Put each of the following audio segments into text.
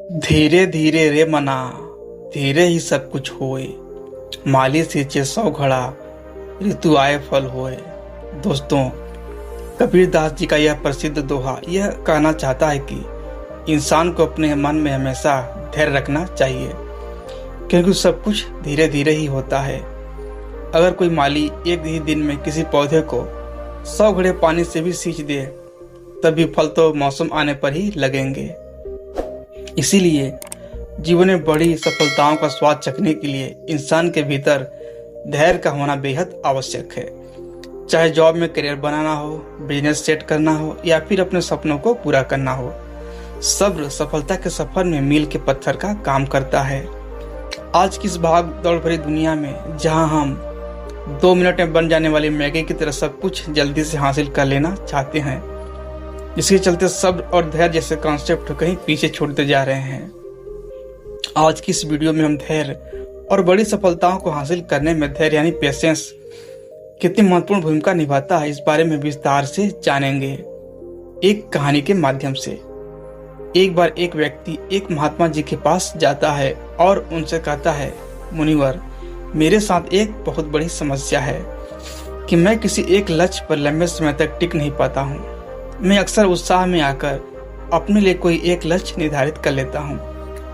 धीरे धीरे रे मना, धीरे ही सब कुछ होए। माली सींचे 100 घड़ा, ऋतु आए फल होए। दोस्तों, कबीर दास जी का यह प्रसिद्ध दोहा यह कहना चाहता है कि इंसान को अपने मन में हमेशा धैर्य रखना चाहिए, क्योंकि सब कुछ धीरे धीरे ही होता है। अगर कोई माली एक ही दिन में किसी पौधे को 100 घड़े पानी से भी सींच दे, तब भी फल तो मौसम आने पर ही लगेंगे। इसीलिए जीवन में बड़ी सफलताओं का स्वाद चखने के लिए इंसान के भीतर धैर्य का होना बेहद आवश्यक है। चाहे जॉब में करियर बनाना हो, बिजनेस सेट करना हो या फिर अपने सपनों को पूरा करना हो, सब्र सफलता के सफर में मील के पत्थर का काम करता है। आज की इस भाग दौड़ भरी दुनिया में जहां हम 2 मिनट में बन जाने वाली मैगी की तरह सब कुछ जल्दी से हासिल कर लेना चाहते हैं, इसके चलते सब्र और धैर्य जैसे कॉन्सेप्ट कहीं पीछे छोड़ते जा रहे हैं। आज की इस वीडियो में हम धैर्य और बड़ी सफलताओं को हासिल करने में धैर्य यानी पेशेंस कितनी महत्वपूर्ण भूमिका निभाता है, इस बारे में विस्तार से जानेंगे एक कहानी के माध्यम से। एक बार एक व्यक्ति एक महात्मा जी के पास जाता है और उनसे कहता है, मुनिवर, मेरे साथ एक बहुत बड़ी समस्या है कि मैं किसी एक लक्ष्य पर लंबे समय तक टिक नहीं पाता हूँ। मैं अक्सर उत्साह में आकर अपने लिए कोई एक लक्ष्य निर्धारित कर लेता हूँ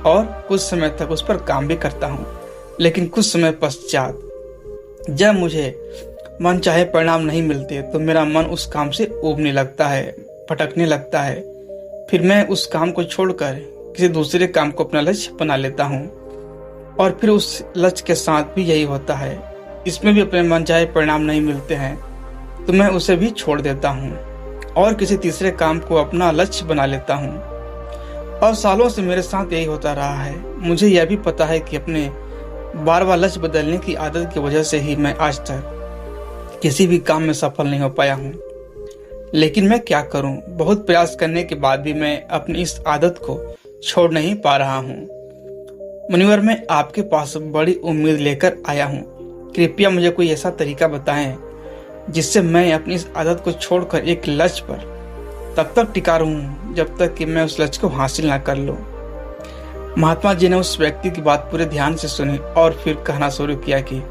और कुछ समय तक उस पर काम भी करता हूँ, लेकिन कुछ समय पश्चात जब मुझे मनचाहे परिणाम नहीं मिलते तो मेरा मन उस काम से ऊबने लगता है, भटकने लगता है। फिर मैं उस काम को छोड़कर किसी दूसरे काम को अपना लक्ष्य बना लेता हूँ और फिर उस लक्ष्य के साथ भी यही होता है। इसमें भी अपने मनचाहे परिणाम नहीं मिलते हैं तो मैं उसे भी छोड़ देता हूँ और किसी तीसरे काम को अपना लक्ष्य बना लेता हूँ। और सालों से मेरे साथ यही होता रहा है। मुझे यह भी पता है कि अपने बार बार लक्ष्य बदलने की आदत की वजह से ही मैं आज तक किसी भी काम में सफल नहीं हो पाया हूँ। लेकिन मैं क्या करूँ, बहुत प्रयास करने के बाद भी मैं अपनी इस आदत को छोड़ नहीं पा रहा हूँ। मुनिवर, मैं आपके पास बड़ी उम्मीद लेकर आया हूँ। कृपया मुझे कोई ऐसा तरीका बताएं जिससे मैं अपनी इस आदत को छोड़कर एक लक्ष्य पर तब तक टिका रहूं जब तक कि मैं उस लक्ष्य को हासिल ना कर लूं। महात्मा जी ने उस व्यक्ति की बात पूरे ध्यान से सुनी और फिर कहना शुरू किया कि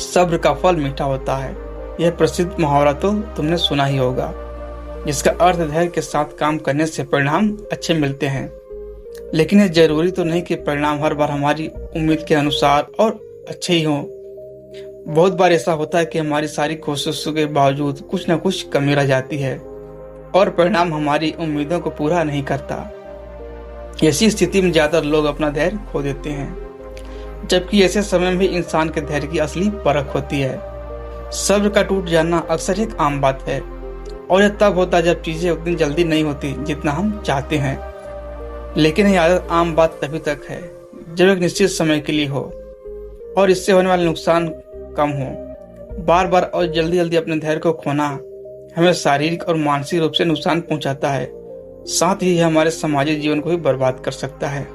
सब्र का फल मीठा होता है। यह प्रसिद्ध मुहावरा तो तुमने सुना ही होगा, जिसका अर्थ धैर्य के साथ काम करने से परिणाम अच्छे मिलते हैं। लेकिन यह जरूरी तो नहीं कि परिणाम हर बार हमारी उम्मीद के अनुसार और अच्छे ही हों। बहुत बार ऐसा होता है कि हमारी सारी कोशिशों के बावजूद कुछ न कुछ कमी रह जाती है और परिणाम हमारी उम्मीदों को पूरा नहीं करता। ऐसी स्थिति में ज्यादातर लोग अपना धैर्य खो देते हैं, जबकि ऐसे समय में भी इंसान के धैर्य की असली परख होती है। सब्र का टूट जाना अक्सर एक आम बात है और यह तब होता है जब चीजें उतनी जल्दी नहीं होती जितना हम चाहते हैं। लेकिन यह आदत आम बात तभी तक है जब एक निश्चित समय के लिए हो और इससे होने वाले नुकसान कम हो। बार बार और जल्दी जल्दी अपने धैर्य को खोना हमें शारीरिक और मानसिक रूप से नुकसान पहुंचाता है, साथ ही यह हमारे सामाजिक जीवन को भी बर्बाद कर सकता है,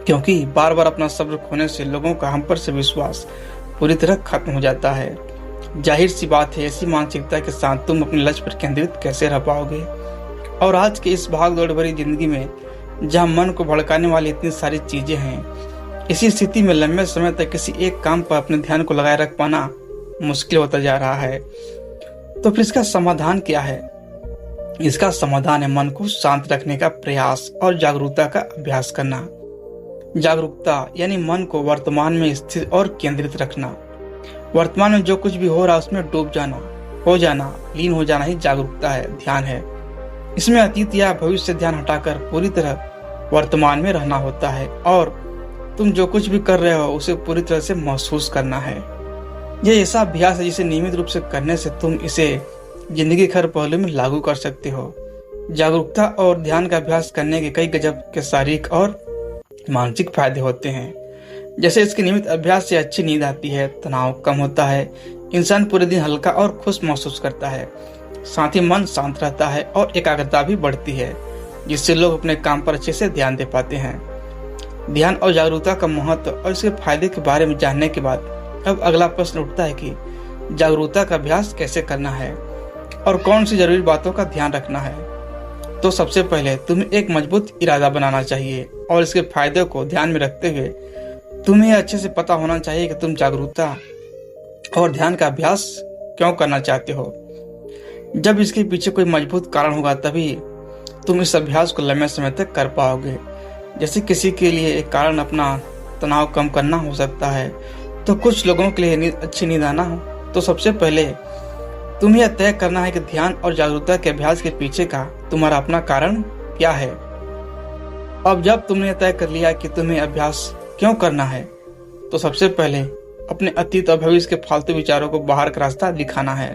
क्योंकि बार बार अपना सब्र खोने से लोगों का हम पर से विश्वास पूरी तरह खत्म हो जाता है। जाहिर सी बात है, ऐसी मानसिकता के साथ तुम अपने लक्ष्य पर केंद्रित कैसे रह पाओगे। और आज के इस भाग दौड़ भरी जिंदगी में जहाँ मन को भड़काने वाली इतनी सारी चीजें हैं, इसी स्थिति में लंबे समय तक किसी एक काम पर अपने ध्यान को लगाए रख पाना मुश्किल होता जा रहा है। तो फिर इसका समाधान क्या है? इसका समाधान है मन को शांत रखने का प्रयास और जागरूकता का अभ्यास करना। जागरूकता यानी मन को वर्तमान में स्थिर और केंद्रित रखना। वर्तमान में जो कुछ भी हो रहा है उसमें डूब जाना, हो जाना, लीन हो जाना ही जागरूकता है, ध्यान है। इसमें अतीत या भविष्य से ध्यान हटाकर पूरी तरह वर्तमान में रहना होता है और तुम जो कुछ भी कर रहे हो उसे पूरी तरह से महसूस करना है। यह ऐसा अभ्यास है जिसे नियमित रूप से करने से तुम इसे जिंदगी के हर पहलू में लागू कर सकते हो। जागरूकता और ध्यान का अभ्यास करने के कई गजब के शारीरिक और मानसिक फायदे होते हैं। जैसे इसके नियमित अभ्यास से अच्छी नींद आती है, तनाव कम होता है, इंसान पूरे दिन हल्का और खुश महसूस करता है, साथ ही मन शांत रहता है और एकाग्रता भी बढ़ती है, जिससे लोग अपने काम पर अच्छे से ध्यान दे पाते हैं। ध्यान और जागरूकता का महत्व और इसके फायदे के बारे में जानने के बाद अब अगला प्रश्न उठता है कि जागरूकता का अभ्यास कैसे करना है और कौन सी जरूरी बातों का ध्यान रखना है। तो सबसे पहले तुम्हें एक मजबूत इरादा बनाना चाहिए और इसके फायदे को ध्यान में रखते हुए तुम्हें अच्छे से पता होना चाहिए कि तुम जागरूकता और ध्यान का अभ्यास क्यों करना चाहते हो। जब इसके पीछे कोई मजबूत कारण होगा तभी तुम इस अभ्यास को लंबे समय तक कर पाओगे। जैसे किसी के लिए एक कारण अपना तनाव कम करना हो सकता है, तो कुछ लोगों के लिए अच्छी नींद आना हो। तो सबसे पहले तुम्हें यह तय करना है कि ध्यान और जागरूकता के अभ्यास के पीछे का तुम्हारा अपना कारण क्या है। अब जब तुमने यह तय कर लिया कि तुम्हें अभ्यास क्यों करना है, तो सबसे पहले अपने अतीत और भविष्य के फालतू विचारों को बाहर का रास्ता दिखाना है।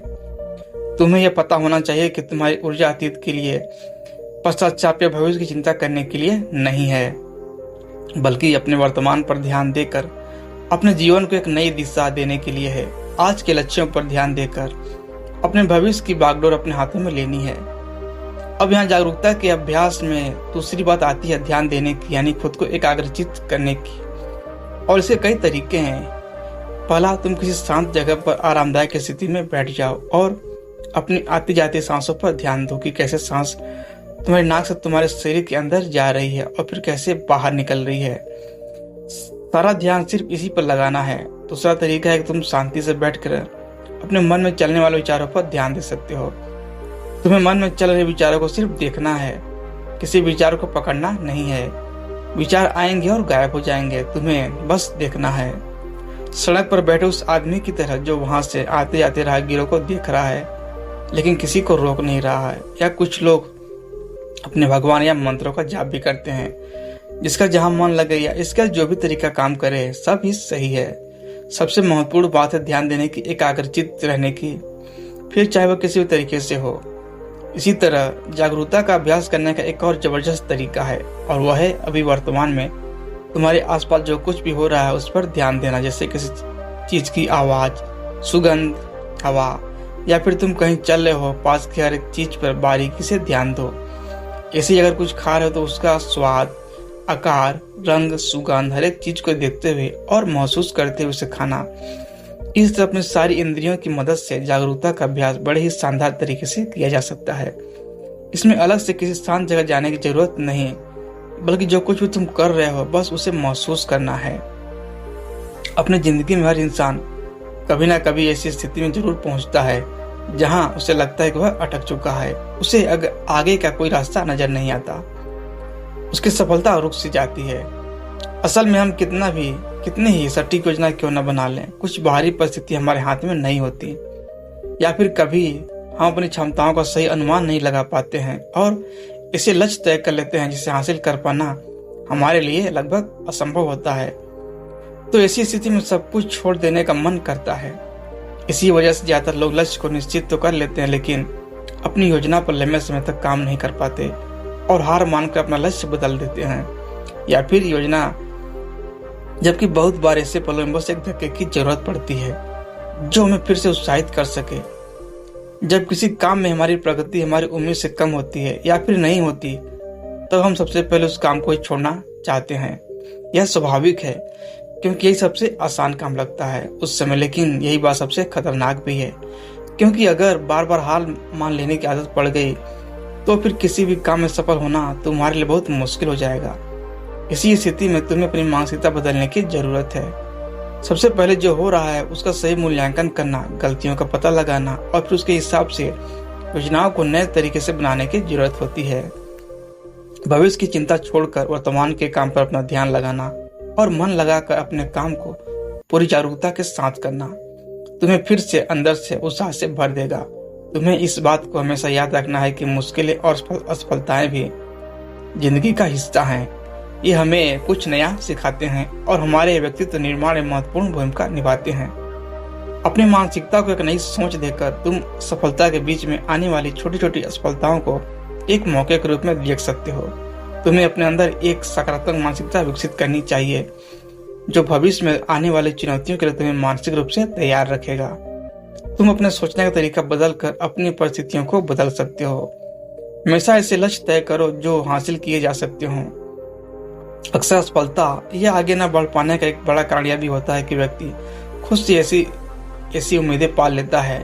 तुम्हें यह पता होना चाहिए कि तुम्हारी ऊर्जा अतीत के लिए पश्चाताप या भविष्य की चिंता करने के लिए नहीं है, बल्कि अपने वर्तमान पर ध्यान देकर अपने जीवन को एक नई दिशा देने के लिए है। आज के लक्ष्यों पर ध्यान देकर अपने भविष्य की बागडोर अपने हाथों में लेनी है। अब यहाँ जागरूकता के अभ्यास में दूसरी बात आती है ध्यान देने की, यानी खुद को एकाग्रचित करने की। और इसके कई तरीके हैं। पहला, तुम किसी शांत जगह पर आरामदायक स्थिति में बैठ जाओ और अपनी आती जाती सांसों पर ध्यान दो कि कैसे सांस तुम्हारी नाक से तुम्हारे शरीर के अंदर जा रही है और फिर कैसे बाहर निकल रही है। सारा ध्यान सिर्फ इसी पर लगाना है। दूसरा तरीका है कि तुम शांति से बैठकर अपने मन में चलने वाले विचारों पर ध्यान दे सकते हो। तुम्हें मन में चल रहे विचारों को सिर्फ देखना है, किसी विचार को पकड़ना नहीं है। विचार आएंगे और गायब हो जाएंगे, तुम्हें बस देखना है। सड़क पर बैठे उस आदमी की तरह जो वहां से आते जाते राहगीरों को देख रहा है लेकिन किसी को रोक नहीं रहा है। या कुछ लोग अपने भगवान या मंत्रों का जाप भी करते हैं। जिसका जहां मन लगे या इसका जो भी तरीका काम करे सब ही सही है। सबसे महत्वपूर्ण बात है ध्यान देने की, एकाग्रचित रहने की, फिर चाहे वह किसी भी तरीके से हो। इसी तरह जागरूकता का अभ्यास करने का एक और जबरदस्त तरीका है और वह है अभी वर्तमान में तुम्हारे आसपास जो कुछ भी हो रहा है उस पर ध्यान देना। जैसे किसी चीज की आवाज, सुगंध, हवा, या फिर तुम कहीं चल रहे हो, पास की हर एक चीज पर बारीकी से ध्यान दो। ऐसे अगर कुछ खा रहे हो तो उसका स्वाद, आकार, रंग, सुगंध, हर एक चीज को देखते हुए और महसूस करते हुए उसे खाना। इस तरह अपनी सारी इंद्रियों की मदद से जागरूकता का अभ्यास बड़े ही शानदार तरीके से किया जा सकता है। इसमें अलग से किसी शांत जगह जाने की जरूरत नहीं, बल्कि जो कुछ भी तुम कर रहे हो बस उसे महसूस करना है। अपनी जिंदगी में हर इंसान कभी ना कभी ऐसी स्थिति में जरूर पहुंचता है जहां उसे लगता है कि वह अटक चुका है, उसे आगे का कोई रास्ता नजर नहीं आता, उसकी सफलता रुक सी जाती है। असल में हम कितनी ही सटीक योजना क्यों न बना लें, कुछ बाहरी परिस्थिति हमारे हाथ में नहीं होती, या फिर कभी हम अपनी क्षमताओं का सही अनुमान नहीं लगा पाते हैं और इसे लक्ष्य तय कर लेते हैं जिसे हासिल कर पाना हमारे लिए लगभग असंभव होता है। तो ऐसी स्थिति में सब कुछ छोड़ देने का मन करता है। इसी वजह से ज्यादातर लोग लक्ष्य को निश्चित तो कर लेते हैं लेकिन अपनी योजना पर लंबे समय तक काम नहीं कर पाते और हार मानकर अपना लक्ष्य बदल देते हैं, या फिर योजना, जबकि बहुत बार ऐसे पलों में बस एक धक्के की जरूरत पड़ती है जो हमें फिर से उत्साहित कर सके। जब किसी काम में हमारी प्रगति हमारी उम्मीद से कम होती है या फिर नहीं होती, तब हम सबसे पहले उस काम को ही छोड़ना चाहते हैं। यह स्वाभाविक है क्योंकि यही सबसे आसान काम लगता है उस समय, लेकिन यही बात सबसे खतरनाक भी है क्योंकि अगर बार बार हार मान लेने की आदत पड़ गई तो फिर किसी भी काम में सफल होना तुम्हारे लिए बहुत मुश्किल हो जाएगा। इसी स्थिति में तुम्हें अपनी मानसिकता बदलने की जरूरत है। सबसे पहले जो हो रहा है उसका सही मूल्यांकन करना, गलतियों का पता लगाना और फिर उसके हिसाब से योजनाओं को नए तरीके से बनाने की जरूरत होती है। भविष्य की चिंता छोड़कर वर्तमान के काम पर अपना ध्यान लगाना और मन लगाकर अपने काम को पूरी जागरूकता के साथ करना तुम्हें फिर से अंदर से उत्साह से भर देगा। तुम्हें इस बात को हमेशा याद रखना है कि मुश्किलें और असफलताएं भी जिंदगी का हिस्सा हैं। ये हमें कुछ नया सिखाते हैं और हमारे व्यक्तित्व निर्माण में महत्वपूर्ण भूमिका निभाते हैं। अपनी मानसिकता को एक नई सोच देकर तुम सफलता के बीच में आने वाली छोटी छोटी असफलताओं को एक मौके के रूप में देख सकते हो। तुम्हें अपने अंदर एक सकारात्मक मानसिकता विकसित करनी चाहिए जो भविष्य में आने वाली चुनौतियों के लिए तुम्हें मानसिक रूप से तैयार रखेगा। तुम अपने सोचने का तरीका बदलकर अपनी परिस्थितियों को बदल सकते हो। हमेशा ऐसे लक्ष्य तय करो जो हासिल किए जा सकते हो। अक्सर असफलता या आगे न बढ़ पाने का एक बड़ा कारण यह भी होता है कि व्यक्ति खुद से ऐसी उम्मीदें पाल लेता है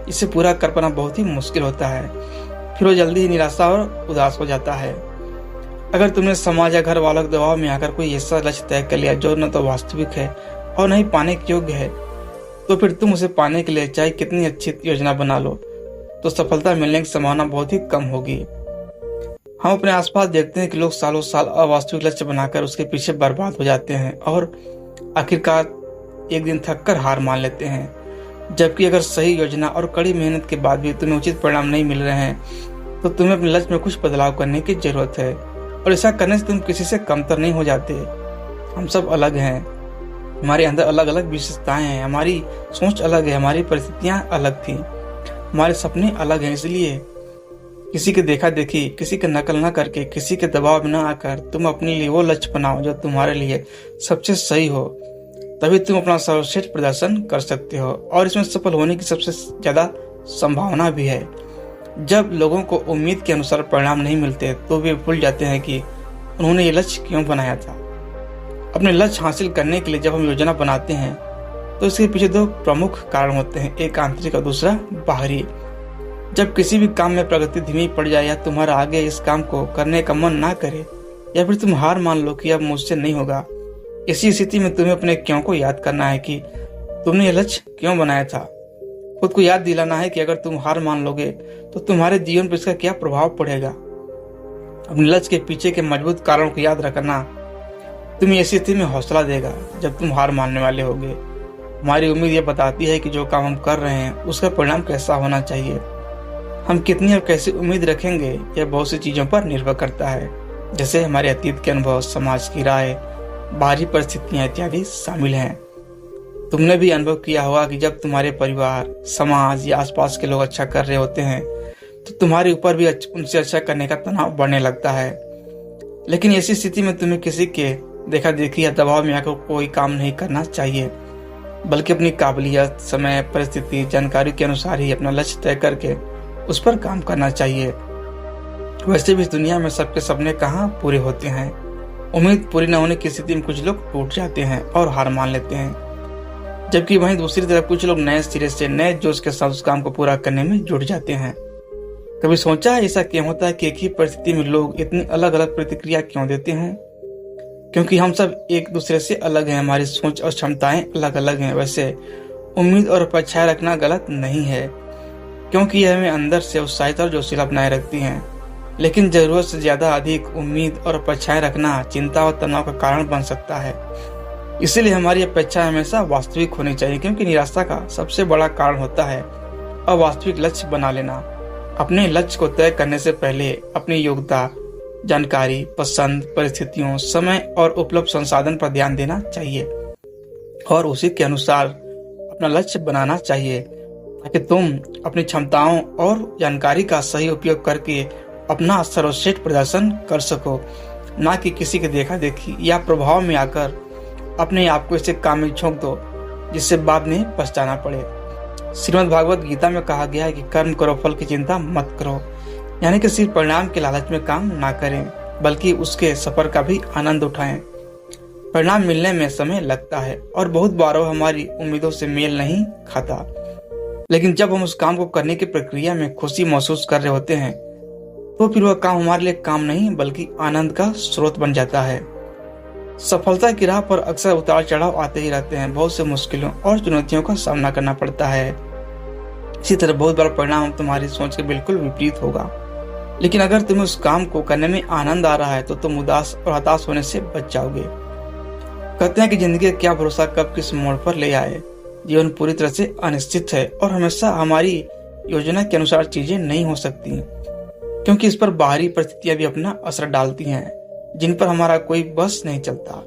जिसे पूरा कर पाना बहुत ही मुश्किल होता है। फिर वो जल्दी ही निराशा और उदास हो जाता है। अगर तुमने समाज या घर वालों के दबाव में आकर कोई ऐसा लक्ष्य तय कर लिया जो न तो वास्तविक है और न ही पाने के योग्य है, तो फिर तुम उसे पाने के लिए चाहे कितनी अच्छी योजना बना लो, तो सफलता मिलने की संभावना बहुत ही कम होगी। हम अपने आसपास देखते हैं कि लोग सालों साल अवास्तविक लक्ष्य बनाकर उसके पीछे बर्बाद हो जाते हैं और आखिरकार एक दिन थककर हार मान लेते हैं। जबकि अगर सही योजना और कड़ी मेहनत के बाद भी तुम्हें उचित परिणाम नहीं मिल रहे हैं, तो तुम्हें अपने लक्ष्य में कुछ बदलाव करने की जरूरत है, और ऐसा करने से तुम किसी से कमतर नहीं हो जाते। हम सब अलग हैं, हमारे अंदर अलग अलग विशेषताएं हैं, हमारी सोच अलग है, हमारी परिस्थितियां अलग थी, हमारे सपने अलग हैं। इसलिए किसी के देखा देखी, किसी की नकल न करके, किसी के दबाव में न आकर तुम अपने लिए वो लक्ष्य बनाओ जो तुम्हारे लिए सबसे सही हो। तभी तुम अपना सर्वश्रेष्ठ प्रदर्शन कर सकते हो, और इसमें सफल होने की सबसे ज्यादा संभावना भी है। जब लोगों को उम्मीद के अनुसार परिणाम नहीं मिलते तो वे भूल जाते हैं कि उन्होंने ये लक्ष्य क्यों बनाया था। अपने लक्ष्य हासिल करने के लिए जब हम योजना बनाते हैं तो इसके पीछे दो प्रमुख कारण होते हैं, एक आंतरिक और दूसरा बाहरी। जब किसी भी काम में प्रगति धीमी पड़ जाए या तुम्हारा आगे इस काम को करने का मन ना करे या फिर तुम हार मान लो कि अब मुझसे नहीं होगा, इसी स्थिति में तुम्हें अपने क्यों को याद करना है कि तुमने ये लक्ष्य क्यों बनाया था। खुद को याद दिलाना है कि अगर तुम हार मान लोगे तो तुम्हारे जीवन पर इसका क्या प्रभाव पड़ेगा। अपने लक्ष्य के पीछे के मजबूत कारण को याद रखना तुम्हें ऐसी स्थिति में हौसला देगा जब तुम हार मानने वाले होगे। हमारी उम्मीद यह बताती है कि जो काम हम कर रहे हैं उसका परिणाम कैसा होना चाहिए। हम कितनी और कैसी उम्मीद रखेंगे यह बहुत सी चीजों पर निर्भर करता है, जैसे हमारे अतीत के अनुभव, समाज की राय, बाहरी परिस्थितियां इत्यादि शामिल हैं। तुमने भी अनुभव किया होगा कि जब तुम्हारे परिवार, समाज या आसपास के लोग अच्छा कर रहे होते हैं तो तुम्हारे ऊपर भी उनसे अच्छा करने का तनाव बढ़ने लगता है। लेकिन ऐसी स्थिति में तुम्हें किसी के देखा देखी या दबाव में आकर कोई काम नहीं करना चाहिए, बल्कि अपनी काबिलियत, समय, परिस्थिति, जानकारी के अनुसार ही अपना लक्ष्य तय करके उस पर काम करना चाहिए। वैसे भी इस दुनिया में सबके सपने कहाँ पूरे होते हैं। उम्मीद पूरी न होने की स्थिति में कुछ लोग टूट जाते हैं और हार मान लेते हैं, जबकि वहीं दूसरी तरफ कुछ लोग नए सिरे से, नए जोश के साथ उस काम को पूरा करने में जुट जाते हैं। कभी सोचा है ऐसा क्यों होता है कि एक ही परिस्थिति में लोग इतनी अलग अलग प्रतिक्रिया क्यों देते हैं? क्योंकि हम सब एक दूसरे से अलग हैं, हमारी सोच और क्षमताएं अलग अलग हैं। वैसे उम्मीद और अपेक्षाएं रखना गलत नहीं है, क्योंकि यह हमें अंदर से उत्साहित और जोशीला बनाए रखती हैं। लेकिन जरूरत से ज्यादा अधिक उम्मीद और अपेक्षाएं रखना चिंता और तनाव का कारण बन सकता है। इसीलिए हमारी अपेक्षाएं हमेशा वास्तविक होनी चाहिए, क्योंकि निराशा का सबसे बड़ा कारण होता है अवास्तविक लक्ष्य बना लेना। अपने लक्ष्य को तय करने से पहले अपनी योग्यता, जानकारी, पसंद, परिस्थितियों, समय और उपलब्ध संसाधन पर ध्यान देना चाहिए और उसी के अनुसार अपना लक्ष्य बनाना चाहिए, ताकि तुम अपनी क्षमताओं और जानकारी का सही उपयोग करके अपना सर्वश्रेष्ठ प्रदर्शन कर सको, ना कि किसी के देखा देखी या प्रभाव में आकर अपने आप को ऐसे काम में झोंक दो जिससे बाद में पछताना पड़े। श्रीमद् भागवत गीता में कहा गया है कि कर्म करो, फल की चिंता मत करो, यानी कि सिर्फ परिणाम के लालच में काम ना करें, बल्कि उसके सफर का भी आनंद उठाएं। परिणाम मिलने में समय लगता है और बहुत बार हमारी उम्मीदों से मेल नहीं खाता, लेकिन जब हम उस काम को करने की प्रक्रिया में खुशी महसूस कर रहे होते हैं तो फिर वह काम हमारे लिए काम नहीं बल्कि आनंद का स्रोत बन जाता है। सफलता की राह पर अक्सर उतार चढ़ाव आते ही रहते हैं, बहुत से मुश्किलों और चुनौतियों का सामना करना पड़ता है। इसी तरह बहुत बड़ा परिणाम तुम्हारी सोच के बिल्कुल विपरीत होगा। लेकिन अगर तुम्हें उस काम को करने में आनंद आ रहा है तो तुम उदास और हताश होने से बच जाओगे। कहते हैं कि जिंदगी का क्या भरोसा कब किस मोड़ पर ले आए। जीवन पूरी तरह से अनिश्चित है और हमेशा हमारी योजना के अनुसार चीजें नहीं हो सकती, क्योंकि इस पर बाहरी परिस्थितियां भी अपना असर डालती हैं जिन पर हमारा कोई बस नहीं चलता।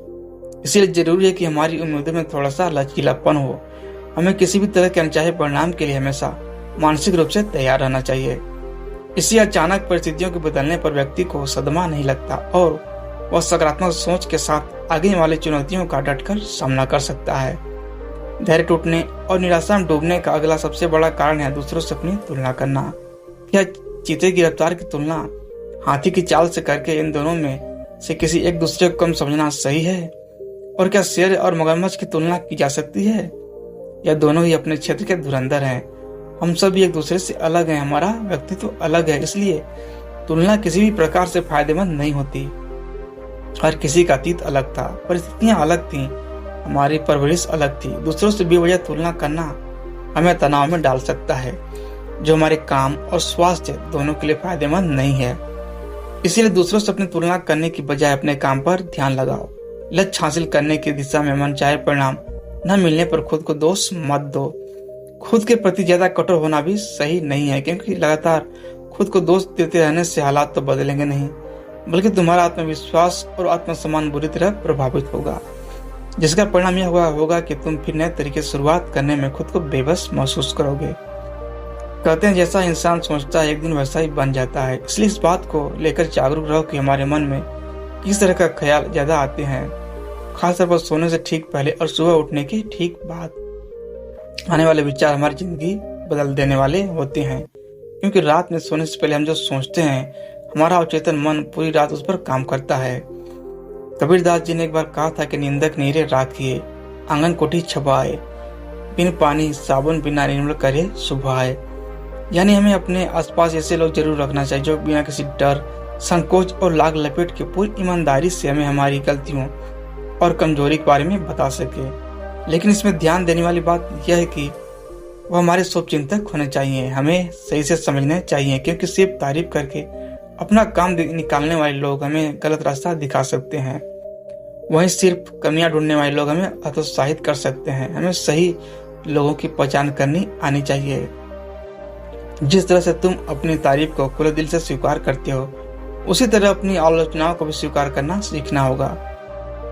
इसलिए जरूरी है कि हमारी उम्मीदों में थोड़ा सा लचीलापन हो। हमें किसी भी तरह के अनचाहे परिणाम के लिए हमेशा मानसिक रूप से तैयार रहना चाहिए। इसी अचानक परिस्थितियों के बदलने पर व्यक्ति को सदमा नहीं लगता और वह सकारात्मक सोच के साथ आगे वाली चुनौतियों का डटकर सामना कर सकता है। धैर्य टूटने और निराशा में डूबने का अगला सबसे बड़ा कारण है दूसरों से अपनी तुलना करना। क्या चीते की रफ्तार की तुलना हाथी की चाल से करके इन दोनों में से किसी एक दूसरे को कम समझना सही है? और क्या शेर और मगरमच्छ की तुलना की जा सकती है? या दोनों ही अपने क्षेत्र के धुरंधर हैं हम सब एक दूसरे से अलग हैं, हमारा व्यक्तित्व अलग है, इसलिए तुलना किसी भी प्रकार से फायदेमंद नहीं होती। हर किसी का अतीत अलग था, परिस्थितियां अलग थीं, हमारी परवरिश अलग थी। दूसरों से बेवजह तुलना करना हमें तनाव में डाल सकता है, जो हमारे काम और स्वास्थ्य दोनों के लिए फायदेमंद नहीं है। इसीलिए दूसरों से अपनी तुलना करने की बजाय अपने काम पर ध्यान लगाओ। लक्ष्य हासिल करने की दिशा में मनचाहे परिणाम न मिलने पर खुद को दोष मत दो। खुद के प्रति ज्यादा कठोर होना भी सही नहीं है, क्योंकि लगातार खुद को दोष देते रहने से हालात तो बदलेंगे नहीं, बल्कि तुम्हारा आत्मविश्वास और आत्मसम्मान बुरी तरह प्रभावित होगा, जिसका परिणाम यह होगा कि तुम फिर नए तरीके से शुरुआत करने में खुद को बेबस महसूस करोगे। कहते हैं जैसा इंसान सोचता है एक दिन वैसा ही बन जाता है। इसलिए इस बात को लेकर जागरूक रहो कि हमारे मन में किस तरह का ख्याल ज्यादा आते हैं, खासतौर पर सोने से ठीक पहले और सुबह उठने की ठीक बाद। आने वाले विचार हमारी जिंदगी बदल देने वाले होते हैं, क्योंकि रात में सोने से पहले हम जो सोचते हैं हमारा अवचेतन मन पूरी रात उस पर काम करता है। कबीरदास जी ने एक बार कहा था कि निंदक नीरे राखिए, आंगन कोठी छपाए, बिन पानी साबुन बिना निर्मल करे सुभाए। यानी हमें अपने आसपास ऐसे लोग जरूर रखना चाहिए जो बिना किसी डर, संकोच और लाग लपेट के पूरी ईमानदारी से हमें हमारी गलतियों और कमजोरी के बारे में बता सके। लेकिन इसमें ध्यान देने वाली बात यह है कि वह हमारे शुभचिंतक होने चाहिए, हमें सही से समझने चाहिए, क्योंकि सिर्फ तारीफ करके अपना काम निकालने वाले लोग हमें गलत रास्ता दिखा सकते हैं, वहीं सिर्फ कमियां ढूंढने वाले लोग हमें हतोत्साहित कर सकते हैं। हमें सही लोगों की पहचान करनी आनी चाहिए। जिस तरह से तुम अपनी तारीफ को खुले दिल से स्वीकार करते हो, उसी तरह अपनी आलोचनाओं को भी स्वीकार करना सीखना होगा।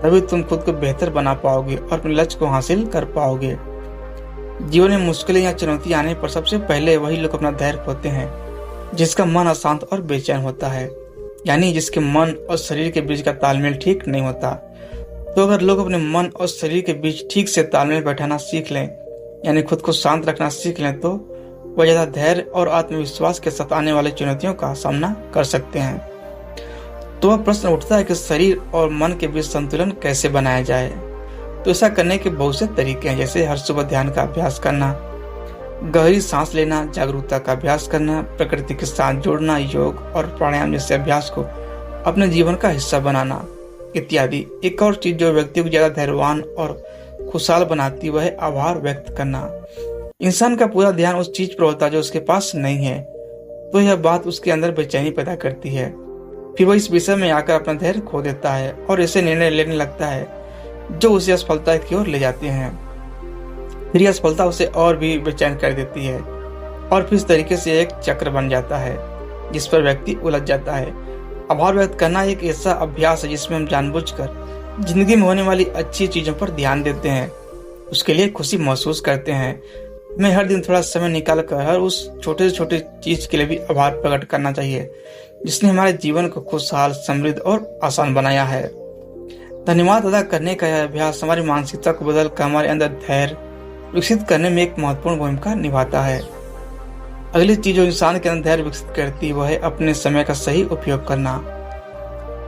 तभी तुम खुद को बेहतर बना पाओगे और अपने लक्ष्य को हासिल कर पाओगे। जीवन में मुश्किलें या चुनौती आने पर सबसे पहले वही लोग अपना धैर्य खोते हैं जिसका मन अशांत और बेचैन होता है, यानी जिसके मन और शरीर के बीच का तालमेल ठीक नहीं होता। तो अगर लोग अपने मन और शरीर के बीच ठीक से तालमेल बैठाना सीख लें, यानी खुद को शांत रखना सीख लें, तो वह ज्यादा धैर्य और आत्मविश्वास के साथ आने वाले चुनौतियों का सामना कर सकते हैं। तो वह प्रश्न उठता है कि शरीर और मन के बीच संतुलन कैसे बनाया जाए। तो ऐसा करने के बहुत से तरीके हैं, जैसे हर सुबह ध्यान का अभ्यास करना, गहरी सांस लेना, जागरूकता का अभ्यास करना, प्रकृति के साथ जुड़ना, योग और प्राणायाम जैसे अभ्यास को अपने जीवन का हिस्सा बनाना इत्यादि। एक और चीज जो व्यक्ति को ज्यादा धैर्यवान और खुशहाल बनाती वह है आभार व्यक्त करना। इंसान का पूरा ध्यान उस चीज पर होता है जो उसके पास नहीं है, तो यह बात उसके अंदर बेचैनी पैदा करती है। फिर वह इस विषय में आकर अपना धैर्य खो देता है और ऐसे निर्णय लेने लगता है जो उसे असफलता की ओर ले जाते हैं। फिर यह असफलता उसे और भी बेचैन कर देती है और फिर इस तरीके से एक चक्र बन जाता है जिस पर व्यक्ति उलझ जाता है। आभार व्यक्त करना एक ऐसा अभ्यास है जिसमें हम जानबूझकर जिंदगी में होने वाली अच्छी चीजों पर ध्यान देते हैं, उसके लिए खुशी महसूस करते हैं। हमें हर दिन थोड़ा समय निकाल कर हर उस छोटे से छोटे चीज के लिए भी आभार प्रकट करना चाहिए जिसने हमारे जीवन को खुशहाल, समृद्ध और आसान बनाया है। धन्यवाद अदा करने का यह अभ्यास हमारी मानसिकता को बदलकर हमारे अंदर धैर्य विकसित करने में एक महत्वपूर्ण भूमिका निभाता है। अगली चीज जो इंसान के अंदर धैर्य विकसित करती है वह है अपने समय का सही उपयोग करना।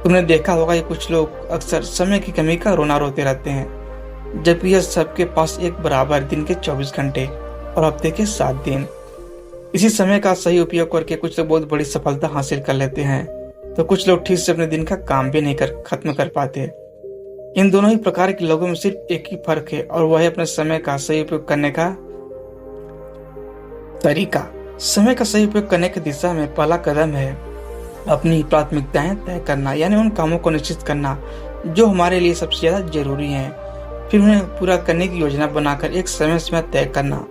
तुमने देखा होगा कि कुछ लोग अक्सर समय की कमी का रोना रोते रहते हैं, जबकि यह सबके पास एक बराबर दिन के 24 घंटे और हफ्ते के 7 दिन। इसी समय का सही उपयोग करके कुछ लोग बहुत बड़ी सफलता हासिल कर लेते हैं, तो कुछ लोग ठीक से अपने दिन का काम भी नहीं खत्म कर पाते। इन दोनों ही प्रकार के लोगों में सिर्फ एक ही फर्क है और वह है अपने समय का सही उपयोग करने का तरीका। समय का सही उपयोग करने की दिशा में पहला कदम है अपनी प्राथमिकताएं तय करना, यानी उन कामों को निश्चित करना जो हमारे लिए सबसे ज्यादा जरूरी हैं। फिर उन्हें पूरा करने की योजना बनाकर एक समय सीमा तय करना।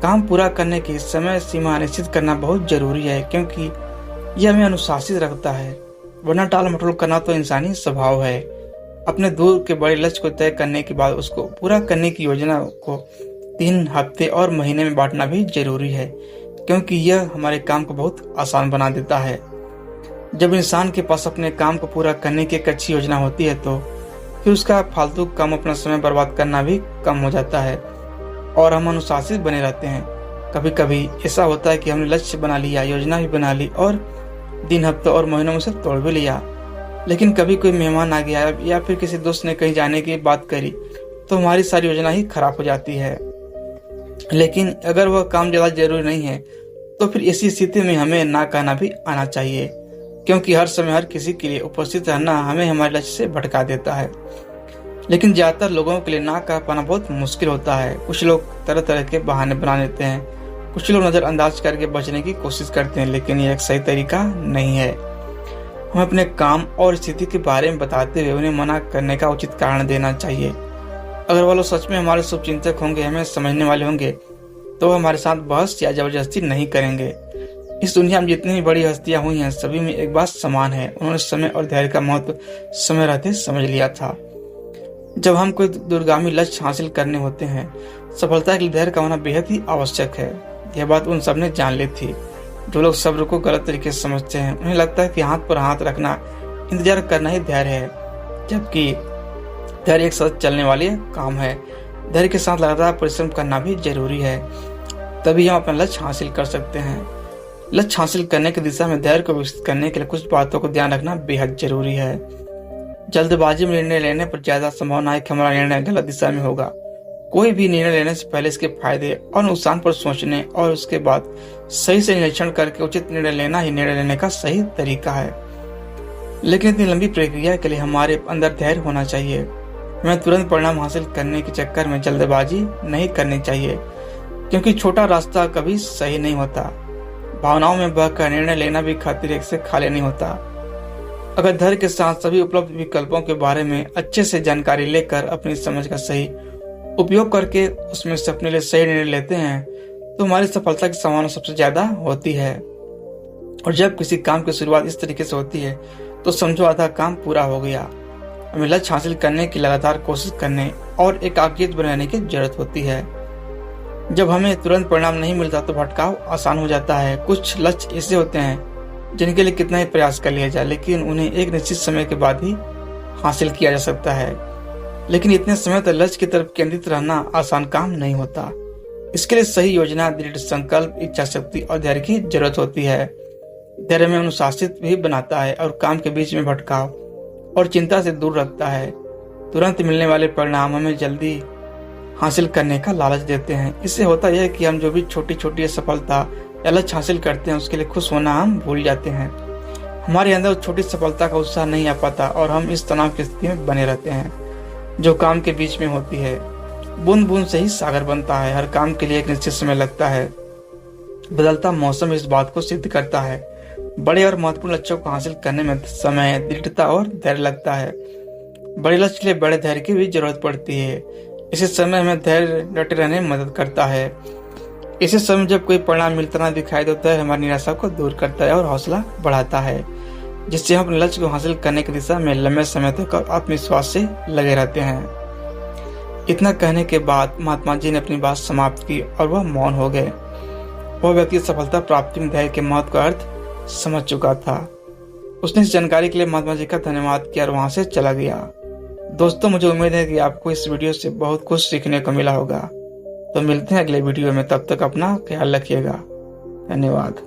काम पूरा करने की समय सीमा निश्चित करना बहुत जरूरी है, क्योंकि यह हमें अनुशासित रखता है, वरना टाल मटोल करना तो इंसानी स्वभाव है। अपने दूर के बड़े लक्ष्य को तय करने के बाद उसको पूरा करने की योजना को 3 हफ्ते और महीने में बांटना भी जरूरी है, क्योंकि यह हमारे काम को बहुत आसान बना देता है। जब इंसान के पास अपने काम को पूरा करने की एक अच्छी योजना होती है तो फिर उसका फालतू काम अपना समय बर्बाद करना भी कम हो जाता है और हम अनुशासित बने रहते हैं। कभी कभी ऐसा होता है कि हमने लक्ष्य बना लिया, योजना भी बना ली और दिन, हफ्तों और महीनों में से तोड़ भी लिया, लेकिन कभी कोई मेहमान आ गया या फिर किसी दोस्त ने कहीं जाने की बात करी तो हमारी सारी योजना ही खराब हो जाती है। लेकिन अगर वह काम ज़्यादा जरूरी नहीं है तो फिर ऐसी स्थिति में हमें ना कहना भी आना चाहिए, क्योंकि हर समय हर किसी के लिए उपस्थित रहना हमें हमारे लक्ष्य से भटका देता है। लेकिन ज़्यादातर लोगों के लिए ना कह पाना बहुत मुश्किल होता है। कुछ लोग तरह तरह के बहाने बना लेते हैं, कुछ लोग नज़रअंदाज करके बचने की कोशिश करते हैं, लेकिन यह एक सही तरीका नहीं है। हमें अपने काम और स्थिति के बारे में बताते हुए उन्हें मना करने का उचित कारण देना चाहिए। अगर वो लोग सच में हमारे शुभचिंतक होंगे, हमें समझने वाले होंगे, तो वो हमारे साथ बहस या जबरदस्ती नहीं करेंगे। इस दुनिया में जितनी भी बड़ी हस्तियां हुई हैं, सभी में एक बात समान है, उन्होंने समय और धैर्य का महत्व समय रहते समझ लिया था। जब हम कोई दूरगामी लक्ष्य हासिल करने होते हैं, सफलता के लिए धैर्य का होना बेहद ही आवश्यक है। यह बात उन सब ने जान ली थी। जो लोग सब्र को गलत तरीके से समझते हैं, उन्हें लगता है कि हाथ पर हाथ रखना, इंतजार करना ही धैर्य है, जबकि धैर्य एक सतत चलने वाली काम है। धैर्य के साथ लगातार परिश्रम करना भी जरूरी है, तभी हम अपना लक्ष्य हासिल कर सकते हैं। लक्ष्य हासिल करने की दिशा में धैर्य को विकसित करने के लिए कुछ बातों को ध्यान रखना बेहद जरूरी है। जल्दबाजी में निर्णय लेने पर ज्यादा संभावना है कि हमारा निर्णय गलत दिशा में होगा। कोई भी निर्णय लेने से पहले इसके फायदे और नुकसान पर सोचने और उसके बाद सही से निरीक्षण करके उचित निर्णय लेना ही निर्णय लेने का सही तरीका है। लेकिन इतनी लंबी प्रक्रिया के लिए हमारे अंदर धैर्य होना चाहिए। हमें तुरंत परिणाम हासिल करने के चक्कर में जल्दबाजी नहीं करनी चाहिए, क्योंकि छोटा रास्ता कभी सही नहीं होता। भावनाओं में बहकर निर्णय लेना भी खातिर एक से खाली नहीं होता। अगर धैर्य के साथ सभी उपलब्ध विकल्पों के बारे में अच्छे से जानकारी लेकर अपनी समझ का सही उपयोग करके उसमें से अपने लिए सही निर्णय लेते हैं, तो हमारी सफलता की संभावना सबसे ज्यादा होती है। और जब किसी काम की शुरुआत इस तरीके से होती है, तो समझो आधा काम पूरा हो गया। हमें लक्ष्य हासिल करने की लगातार कोशिश करने और एकाग्रचित्त बनाने की जरूरत होती है। जब हमें तुरंत परिणाम नहीं मिलता तो भटकाव आसान हो जाता है। कुछ लक्ष्य ऐसे होते हैं जिनके लिए कितना ही प्रयास कर लिया जाए, लेकिन उन्हें एक निश्चित समय के बाद ही हासिल किया जा सकता है। लेकिन इतने समय तक लक्ष्य की तरफ केंद्रित रहना आसान काम नहीं होता। इसके लिए सही योजना, दृढ़ संकल्प, इच्छा शक्ति और धैर्य की जरूरत होती है। धैर्य में अनुशासित भी बनाता है और काम के बीच में भटकाव और चिंता से दूर रखता है। तुरंत मिलने वाले परिणाम हमें जल्दी हासिल करने का लालच देते हैं। इससे होता यह है कि हम जो भी छोटी छोटी सफलता या लक्ष्य हासिल करते हैं, उसके लिए खुश होना हम भूल जाते हैं। हमारे अंदर उस छोटी सफलता का उत्साह नहीं आ पाता और हम इस तनाव की स्थिति में बने रहते हैं जो काम के बीच में होती है। बूंद बूंद से ही सागर बनता है। हर काम के लिए एक निश्चित समय लगता है। बदलता मौसम इस बात को सिद्ध करता है। बड़े और महत्वपूर्ण लक्ष्यों को हासिल करने में समय, दृढ़ता और धैर्य लगता है। बड़े लक्ष्य के लिए बड़े धैर्य की भी जरूरत पड़ती है। इसी समय हमें धैर्य डटे रहने में मदद करता है। इसी समय जब कोई परिणाम मिलता ना दिखाई देता है, हमारी निराशा को दूर करता है और हौसला बढ़ाता है, जिससे हम अपने लक्ष्य को हासिल करने की दिशा में लंबे समय तक आत्मविश्वास से लगे रहते हैं। इतना कहने के बाद महात्मा जी ने अपनी बात समाप्त की और वह मौन हो गए। वह व्यक्ति सफलता प्राप्ति में धैर्य के महत्व का अर्थ समझ चुका था। उसने इस जानकारी के लिए महात्मा जी का धन्यवाद किया और वहां से चला गया। दोस्तों, मुझे उम्मीद है कि आपको इस वीडियो से बहुत कुछ सीखने को मिला होगा। तो मिलते हैं अगले वीडियो में, तब तक अपना ख्याल रखिएगा। धन्यवाद।